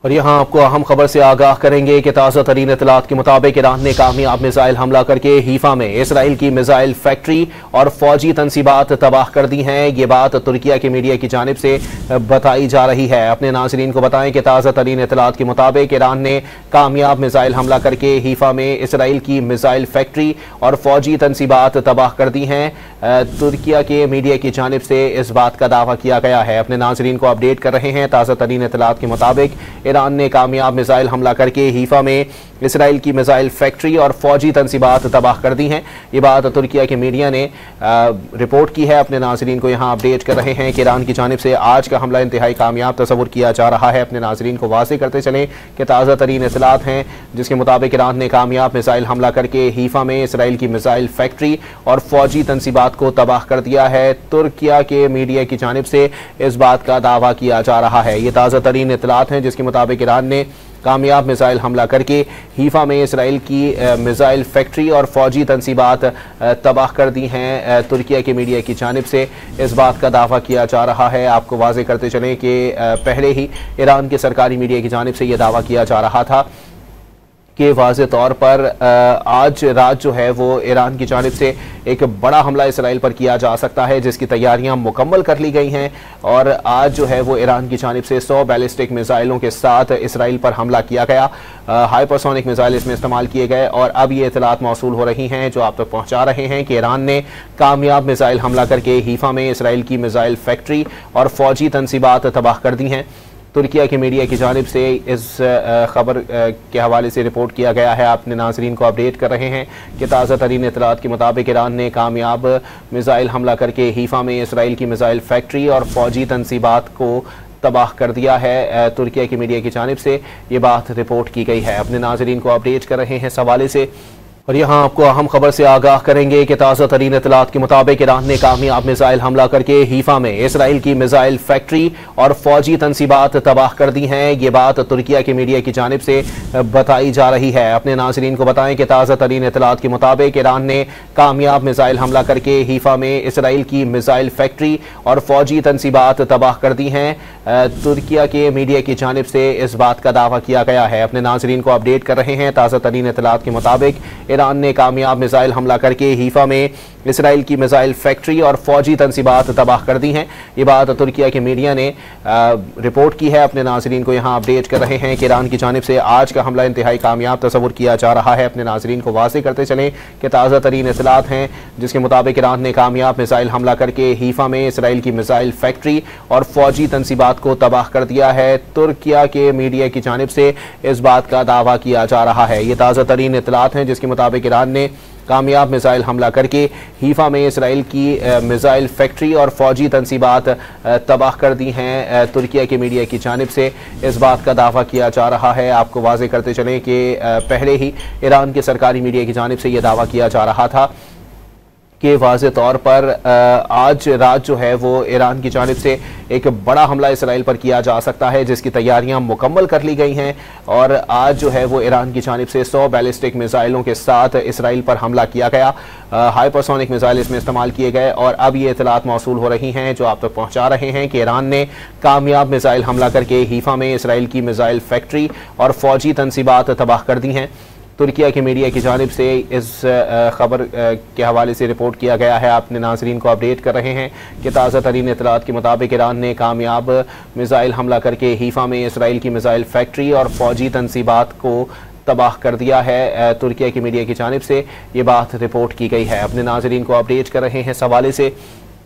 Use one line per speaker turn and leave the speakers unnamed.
और यहाँ आपको अहम खबर से आगाह करेंगे कि ताज़ा तरीन इतलात के मुताबिक ईरान ने कामयाब मिसाइल हमला करके हीफा में इसराइल की मिसाइल फैक्ट्री और फौजी तनसीबात तबाह कर दी हैं। ये बात तुर्किया के मीडिया की जानिब से बताई जा रही है। अपने नाज़रीन को बताएं कि ताज़ा तरीन इतलात के मुताबिक ईरान ने कामयाब मिसाइल हमला करके हीफा में इसराइल की मिसाइल फैक्ट्री और फौजी तनसीबात तबाह कर दी हैं। तुर्किया के मीडिया की जानिब से इस बात का दावा किया गया है। अपने नाज़रीन को अपडेट कर रहे हैं। ताज़ा तरीन इतलात के मुताबिक ईरान ने कामयाब मिसाइल हमला करके हीफा में इसराइल की मिसाइल फैक्ट्री और फौजी तनसीबात तबाह कर दी हैं। ये बात तुर्किया के मीडिया ने रिपोर्ट की है। अपने नाज़रीन को यहाँ अपडेट कर रहे हैं कि ईरान की जानिब से आज का हमला इंतहाई कामयाब तस्वुर किया जा रहा है। अपने नाज़रीन को वाज़ेह करते चलें कि ताज़ा तरीन इतलात हैं जिसके मुताबिक ईरान ने कामयाब मिसाइल हमला करके हीफा में इसराइल की मिसाइल फैक्ट्री और फौजी तनसीबात को तबाह कर दिया है। तुर्किया के मीडिया की जानिब से इस बात का दावा किया जा रहा है। ये ताज़ा तरीन इतलात हैं जिसके मुताबिक ईरान ने कामयाब मिसाइल हमला करके हीफा में इसराइल की मिसाइल फैक्ट्री और फौजी तनसीबात तबाह कर दी हैं। तुर्किया के मीडिया की जानिब से इस बात का दावा किया जा रहा है। आपको वाज़ेह करते चलें कि पहले ही ईरान के सरकारी मीडिया की जानिब से यह दावा किया जा रहा था कि वाज़ेह तौर पर आज रात जो है वो ईरान की जानिब से एक बड़ा हमला इसराइल पर किया जा सकता है जिसकी तैयारियां मुकम्मल कर ली गई हैं। और आज जो है वो ईरान की जानिब से 100 बैलिस्टिक मिसाइलों के साथ इसराइल पर हमला किया गया। हाइपरसोनिक मिसाइल इसमें इस्तेमाल किए गए और अब ये इतलात मौसूल हो रही हैं जो आप तक पहुँचा रहे हैं कि ईरान ने कामयाब मिसाइल हमला करके हीफा में इसराइल की मिसाइल फैक्ट्री और फौजी तनसीबात तबाह कर दी हैं। तुर्किया की मीडिया की जानिब से इस खबर के हवाले से रिपोर्ट किया गया है। अपने नाज़रीन को अपडेट कर रहे हैं कि ताज़ा तरीन इतलात के मुताबिक ईरान ने कामयाब मिसाइल हमला करके हीफा में इसराइल की मिसाइल फैक्ट्री और फौजी तनसीबात को तबाह कर दिया है। तुर्किया की मीडिया की जानिब से ये बात रिपोर्ट की गई है। अपने नाज़रीन को अपडेट कर रहे हैं इस हवाले से। और यहाँ आपको अहम खबर से आगाह करेंगे कि ताज़ा तरीन इतलात के मुताबिक ईरान ने कामयाब मिसाइल हमला करके हीफा में इसराइल की मिसाइल फैक्ट्री और फौजी तनसीबात तबाह कर दी हैं। ये बात तुर्किया की मीडिया की जानिब से बताई जा रही है। अपने नाज़रीन को बताएं कि ताज़ा तरीन इतलात के मुताबिक ईरान ने कामयाब मिसाइल हमला करके हीफा में इसराइल की मिसाइल फैक्ट्री और फौजी तनसीबात तबाह कर दी हैं। तुर्किया के मीडिया की जानिब से इस बात का दावा किया गया है। अपने नाज़रीन को अपडेट कर रहे हैं। ताज़ा तरीन इतलात के मुताबिक ईरान ने कामयाब मिसाइल हमला करके हीफा में इसराइल की मिसाइल फैक्ट्री और फौजी तनसीबात तबाह कर दी हैं। ये बात तुर्किया के मीडिया ने रिपोर्ट की है। अपने नाज़रीन को यहाँ अपडेट कर रहे हैं कि ईरान की जानिब से आज का हमला इंतहाई कामयाब तस्वुर किया जा रहा है। अपने नाज़रीन को वाज़ेह करते चलें कि ताज़ा तरीन इतलात हैं जिसके मुताबिक ईरान ने कामयाब मिसाइल हमला करके हीफा में इसराइल की मिसाइल फैक्ट्री और फौजी तनसीबात को तबाह कर दिया है। तुर्किया के मीडिया की जानिब से इस बात का दावा किया जा रहा है। ये ताज़ा तरीन इतलात हैं जिसके मुताबिक ईरान ने कामयाब मिसाइल हमला करके हीफा में इसराइल की मिसाइल फैक्ट्री और फौजी तनसीबात तबाह कर दी हैं। तुर्किया के मीडिया की जानिब से इस बात का दावा किया जा रहा है। आपको वाज़ेह करते चलें कि पहले ही ईरान के सरकारी मीडिया की जानिब से यह दावा किया जा रहा था कि वाज़ेह तौर पर आज रात जो है वो ईरान की जानिब से एक बड़ा हमला इसराइल पर किया जा सकता है जिसकी तैयारियां मुकम्मल कर ली गई हैं। और आज जो है वो ईरान की जानिब से 100 बैलिस्टिक मिसाइलों के साथ इसराइल पर हमला किया गया। हाइपरसोनिक मिसाइल इसमें इस्तेमाल किए गए और अब ये इतलात मौसूल हो रही हैं जो आप तक पहुँचा रहे हैं कि ईरान ने कामयाब मिसाइल हमला करके हीफा में इसराइल की मिसाइल फैक्ट्री और फौजी तनसीबात तबाह कर दी हैं। तुर्किया की मीडिया की जानिब से इस खबर के हवाले से रिपोर्ट किया गया है। अपने नाज़रीन को अपडेट कर रहे हैं कि ताज़ा तरीन इतलात के मुताबिक ईरान ने कामयाब मिसाइल हमला करके हीफा में इसराइल की मिसाइल फैक्ट्री और फौजी तनसीबात को तबाह कर दिया है। तुर्किया की मीडिया की जानिब से ये बात रिपोर्ट की गई है। अपने नाज़रीन को अपडेट कर रहे हैं इस हवाले से।